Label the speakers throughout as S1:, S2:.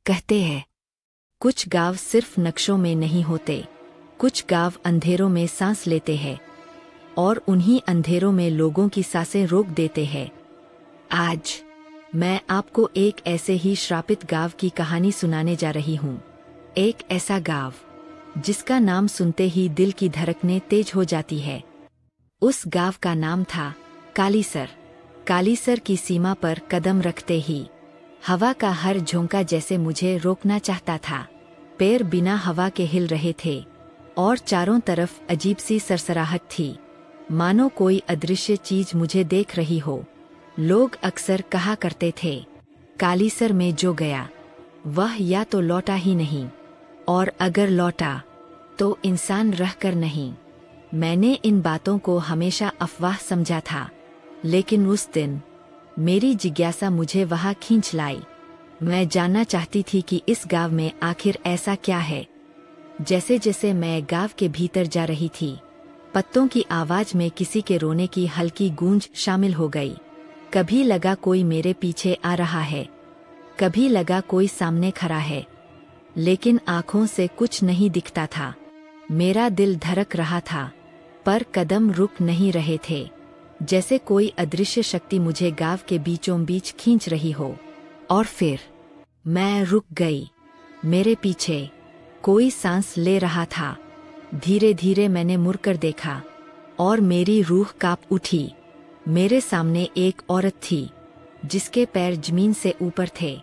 S1: कहते हैं, कुछ गाँव सिर्फ नक्शों में नहीं होते, कुछ गाँव अंधेरों में सांस लेते हैं और उन्हीं अंधेरों में लोगों की सांसें रोक देते हैं। आज मैं आपको एक ऐसे ही श्रापित गाँव की कहानी सुनाने जा रही हूँ। एक ऐसा गाँव जिसका नाम सुनते ही दिल की धड़कनें तेज हो जाती है। उस गाँव का नाम था कालीसर। कालीसर की सीमा पर कदम रखते ही हवा का हर झोंका जैसे मुझे रोकना चाहता था। पैर बिना हवा के हिल रहे थे और चारों तरफ अजीब सी सरसराहट थी, मानो कोई अदृश्य चीज मुझे देख रही हो। लोग अक्सर कहा करते थे, कालीसर में जो गया वह या तो लौटा ही नहीं, और अगर लौटा तो इंसान रहकर नहीं। मैंने इन बातों को हमेशा अफवाह समझा था, लेकिन उस दिन मेरी जिज्ञासा मुझे वहां खींच लाई। मैं जानना चाहती थी कि इस गांव में आखिर ऐसा क्या है। जैसे जैसे मैं गांव के भीतर जा रही थी, पत्तों की आवाज में किसी के रोने की हल्की गूंज शामिल हो गई। कभी लगा कोई मेरे पीछे आ रहा है, कभी लगा कोई सामने खड़ा है, लेकिन आंखों से कुछ नहीं दिखता था। मेरा दिल धड़क रहा था, पर कदम रुक नहीं रहे थे, जैसे कोई अदृश्य शक्ति मुझे गांव के बीचों बीच खींच रही हो। और फिर मैं रुक गई। मेरे पीछे कोई सांस ले रहा था। धीरे धीरे मैंने मुड़कर देखा और मेरी रूह कांप उठी। मेरे सामने एक औरत थी जिसके पैर जमीन से ऊपर थे,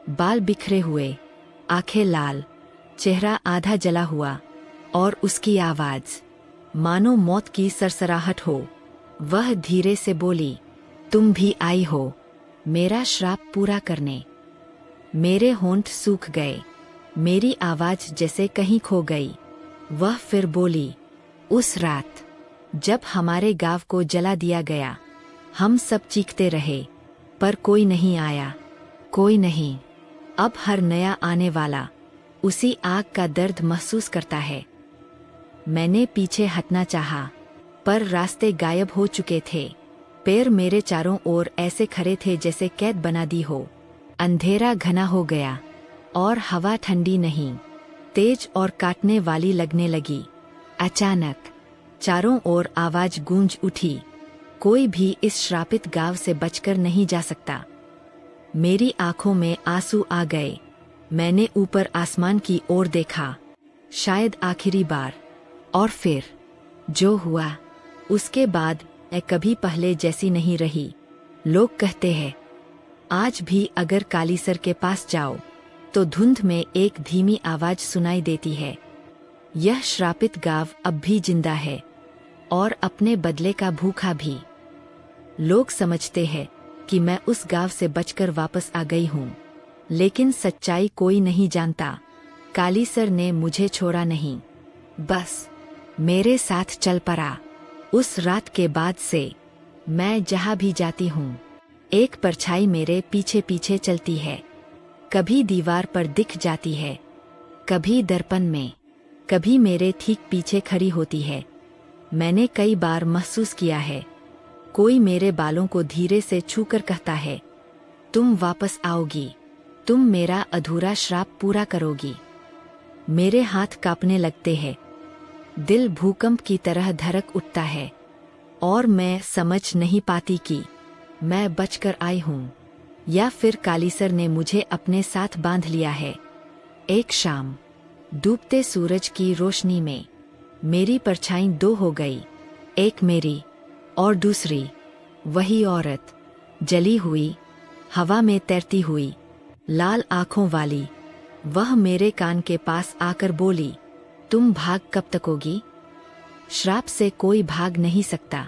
S1: बाल बिखरे हुए, आंखें लाल, चेहरा आधा जला हुआ, और उसकी आवाज मानो मौत की सरसराहट हो। वह धीरे से बोली, तुम भी आई हो मेरा श्राप पूरा करने। मेरे होंठ सूख गए, मेरी आवाज जैसे कहीं खो गई। वह फिर बोली, उस रात जब हमारे गांव को जला दिया गया, हम सब चीखते रहे, पर कोई नहीं आया, कोई नहीं। अब हर नया आने वाला उसी आग का दर्द महसूस करता है। मैंने पीछे हटना चाहा, पर रास्ते गायब हो चुके थे। पैर मेरे चारों ओर ऐसे खड़े थे जैसे कैद बना दी हो। अंधेरा घना हो गया और हवा ठंडी नहीं, तेज और काटने वाली लगने लगी। अचानक चारों ओर आवाज गूंज उठी, कोई भी इस श्रापित गांव से बचकर नहीं जा सकता। मेरी आंखों में आंसू आ गए। मैंने ऊपर आसमान की ओर देखा, शायद आखिरी बार। और फिर जो हुआ उसके बाद मैं कभी पहले जैसी नहीं रही। लोग कहते हैं, आज भी अगर कालीसर के पास जाओ तो धुंध में एक धीमी आवाज सुनाई देती है। यह श्रापित गांव अब भी जिंदा है और अपने बदले का भूखा भी। लोग समझते हैं कि मैं उस गांव से बचकर वापस आ गई हूँ, लेकिन सच्चाई कोई नहीं जानता। कालीसर ने मुझे छोड़ा नहीं, बस मेरे साथ चल पड़ा। उस रात के बाद से मैं जहाँ भी जाती हूँ, एक परछाई मेरे पीछे पीछे चलती है। कभी दीवार पर दिख जाती है, कभी दर्पण में, कभी मेरे ठीक पीछे खड़ी होती है। मैंने कई बार महसूस किया है, कोई मेरे बालों को धीरे से छूकर कहता है, तुम वापस आओगी, तुम मेरा अधूरा श्राप पूरा करोगी। मेरे हाथ कांपने लगते हैं, दिल भूकंप की तरह धड़क उठता है, और मैं समझ नहीं पाती कि मैं बचकर आई हूँ या फिर कालीसर ने मुझे अपने साथ बांध लिया है। एक शाम डूबते सूरज की रोशनी में मेरी परछाई दो हो गई, एक मेरी और दूसरी वही औरत, जली हुई, हवा में तैरती हुई, लाल आंखों वाली। वह मेरे कान के पास आकर बोली, तुम भाग कब तकोगी? श्राप से कोई भाग नहीं सकता।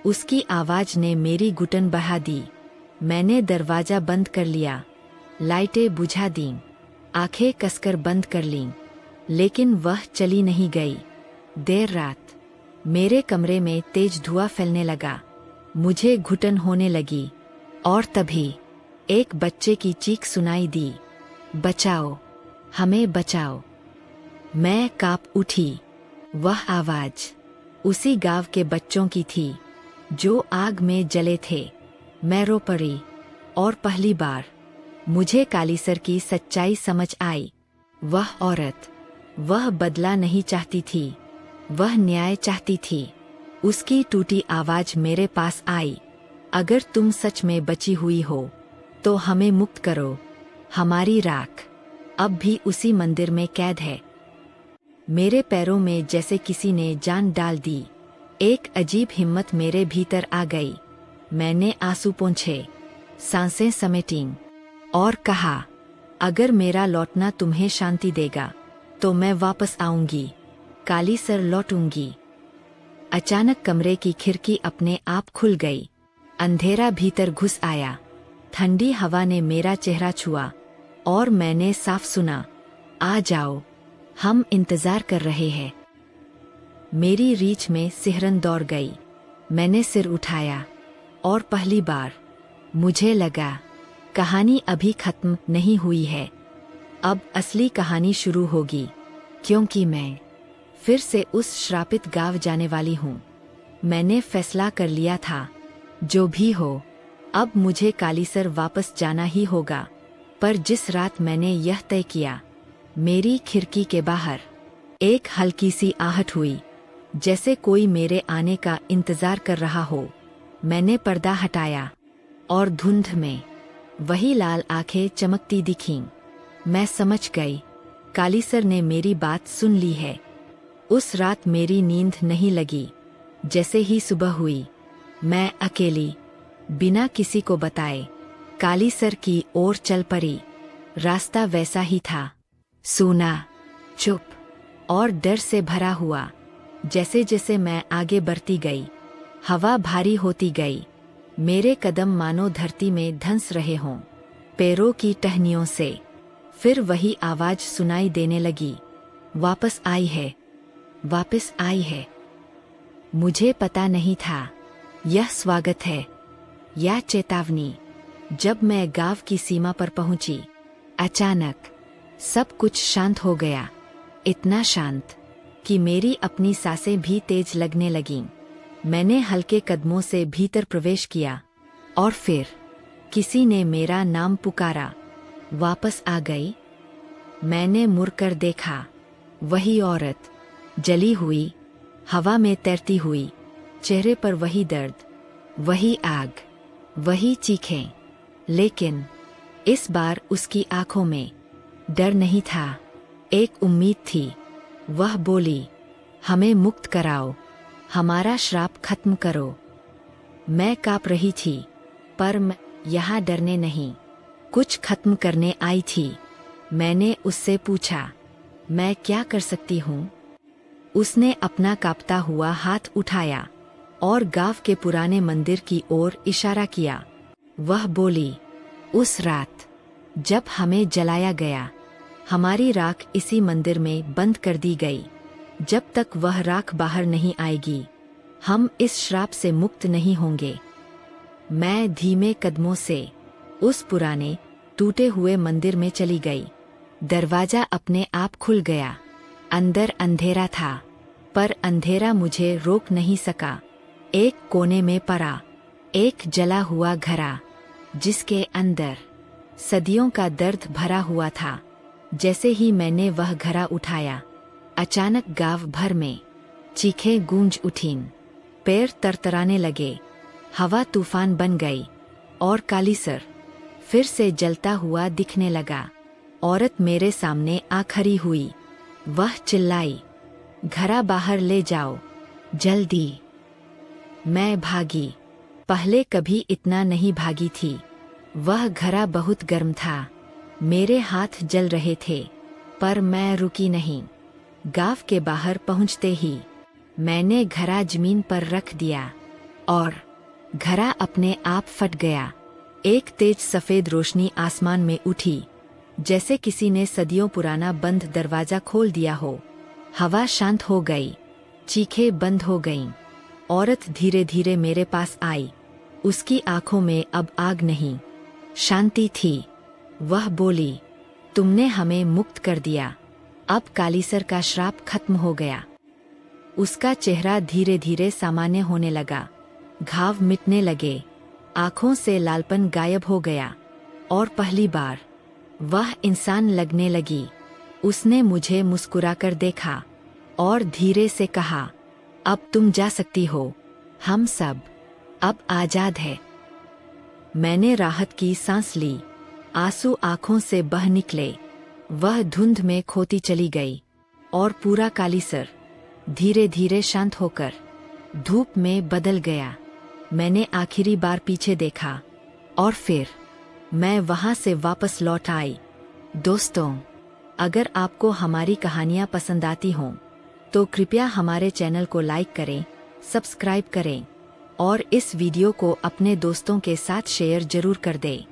S1: उसकी आवाज ने मेरी घुटन बढ़ा दी। मैंने दरवाजा बंद कर लिया, लाइटें बुझा दीं, आंखें कसकर बंद कर लीं, लेकिन वह चली नहीं गई। देर रात मेरे कमरे में तेज धुआं फैलने लगा, मुझे घुटन होने लगी, और तभी एक बच्चे की चीख सुनाई दी, बचाओ, हमें बचाओ। मैं कांप उठी। वह आवाज उसी गांव के बच्चों की थी जो आग में जले थे। मैं रो पड़ी, और पहली बार मुझे कालीसर की सच्चाई समझ आई। वह औरत, वह बदला नहीं चाहती थी, वह न्याय चाहती थी। उसकी टूटी आवाज मेरे पास आई, अगर तुम सच में बची हुई हो तो हमें मुक्त करो। हमारी राख अब भी उसी मंदिर में कैद है। मेरे पैरों में जैसे किसी ने जान डाल दी। एक अजीब हिम्मत मेरे भीतर आ गई। मैंने आंसू पोंछे, सांसें समेटी और कहा, अगर मेरा लौटना तुम्हें शांति देगा तो मैं वापस आऊंगी, कालीसर लौटूंगी। अचानक कमरे की खिड़की अपने आप खुल गई। अंधेरा भीतर घुस आया। ठंडी हवा ने मेरा चेहरा छुआ और मैंने साफ सुना, आ जाओ, हम इंतजार कर रहे हैं। मेरी रीछ में सिहरन दौड़ गई। मैंने सिर उठाया और पहली बार मुझे लगा कहानी अभी खत्म नहीं हुई है, अब असली कहानी शुरू होगी, क्योंकि मैं फिर से उस श्रापित गांव जाने वाली हूँ। मैंने फैसला कर लिया था, जो भी हो, अब मुझे कालीसर वापस जाना ही होगा। पर जिस रात मैंने यह तय किया, मेरी खिड़की के बाहर एक हल्की सी आहट हुई, जैसे कोई मेरे आने का इंतजार कर रहा हो। मैंने पर्दा हटाया और धुंध में वही लाल आंखें चमकती दिखीं। मैं समझ गई, कालीसर ने मेरी बात सुन ली है। उस रात मेरी नींद नहीं लगी। जैसे ही सुबह हुई, मैं अकेली, बिना किसी को बताए, कालीसर की ओर चल पड़ी। रास्ता वैसा ही था, सूना, चुप और डर से भरा हुआ। जैसे जैसे मैं आगे बढ़ती गई, हवा भारी होती गई। मेरे कदम मानो धरती में धंस रहे हों, पैरों की टहनियों से। फिर वही आवाज सुनाई देने लगी, वापस आई है, वापस आई है। मुझे पता नहीं था यह स्वागत है या चेतावनी। जब मैं गांव की सीमा पर पहुंची, अचानक सब कुछ शांत हो गया। इतना शांत कि मेरी अपनी सांसें भी तेज लगने लगीं। मैंने हल्के कदमों से भीतर प्रवेश किया और फिर किसी ने मेरा नाम पुकारा। वापस आ गई? मैंने मुड़कर देखा, वही औरत, जली हुई, हवा में तैरती हुई, चेहरे पर वही दर्द, वही आग, वही चीखें। लेकिन इस बार उसकी आंखों में डर नहीं था, एक उम्मीद थी। वह बोली, हमें मुक्त कराओ, हमारा श्राप खत्म करो। मैं कांप रही थी, पर मैं यहाँ डरने नहीं, कुछ खत्म करने आई थी। मैंने उससे पूछा, मैं क्या कर सकती हूँ? उसने अपना कांपता हुआ हाथ उठाया और गांव के पुराने मंदिर की ओर इशारा किया। वह बोली, उस रात जब हमें जलाया गया, हमारी राख इसी मंदिर में बंद कर दी गई। जब तक वह राख बाहर नहीं आएगी, हम इस श्राप से मुक्त नहीं होंगे। मैं धीमे कदमों से उस पुराने टूटे हुए मंदिर में चली गई। दरवाजा अपने आप खुल गया। अंदर अंधेरा था, पर अंधेरा मुझे रोक नहीं सका। एक कोने में पड़ा एक जला हुआ घड़ा, जिसके अंदर सदियों का दर्द भरा हुआ था। जैसे ही मैंने वह घड़ा उठाया, अचानक गांव भर में चीखें गूंज उठीं, पैर तरतराने लगे, हवा तूफान बन गई और कालीसर फिर से जलता हुआ दिखने लगा। औरत मेरे सामने आ खड़ी हुई। वह चिल्लाई, घड़ा बाहर ले जाओ, जल्दी। मैं भागी। पहले कभी इतना नहीं भागी थी। वह घड़ा बहुत गर्म था, मेरे हाथ जल रहे थे, पर मैं रुकी नहीं। गांव के बाहर पहुंचते ही मैंने घड़ा जमीन पर रख दिया और घड़ा अपने आप फट गया। एक तेज सफेद रोशनी आसमान में उठी, जैसे किसी ने सदियों पुराना बंद दरवाजा खोल दिया हो। हवा शांत हो गई, चीखें बंद हो गईं। औरत धीरे धीरे मेरे पास आई। उसकी आंखों में अब आग नहीं, शांति थी। वह बोली, तुमने हमें मुक्त कर दिया, अब कालीसर का श्राप खत्म हो गया। उसका चेहरा धीरे धीरे सामान्य होने लगा, घाव मिटने लगे, आंखों से लालपन गायब हो गया। और पहली बार वह इंसान लगने लगी। उसने मुझे मुस्कुराकर देखा और धीरे से कहा, अब तुम जा सकती हो, हम सब अब आजाद है। मैंने राहत की सांस ली। आंसू आंखों से बह निकले। वह धुंध में खोती चली गई और पूरा कालीसर धीरे धीरे शांत होकर धूप में बदल गया। मैंने आखिरी बार पीछे देखा और फिर मैं वहां से वापस लौट आई। दोस्तों, अगर आपको हमारी कहानियां पसंद आती हों तो कृपया हमारे चैनल को लाइक करें, सब्सक्राइब करें और इस वीडियो को अपने दोस्तों के साथ शेयर जरूर कर दें।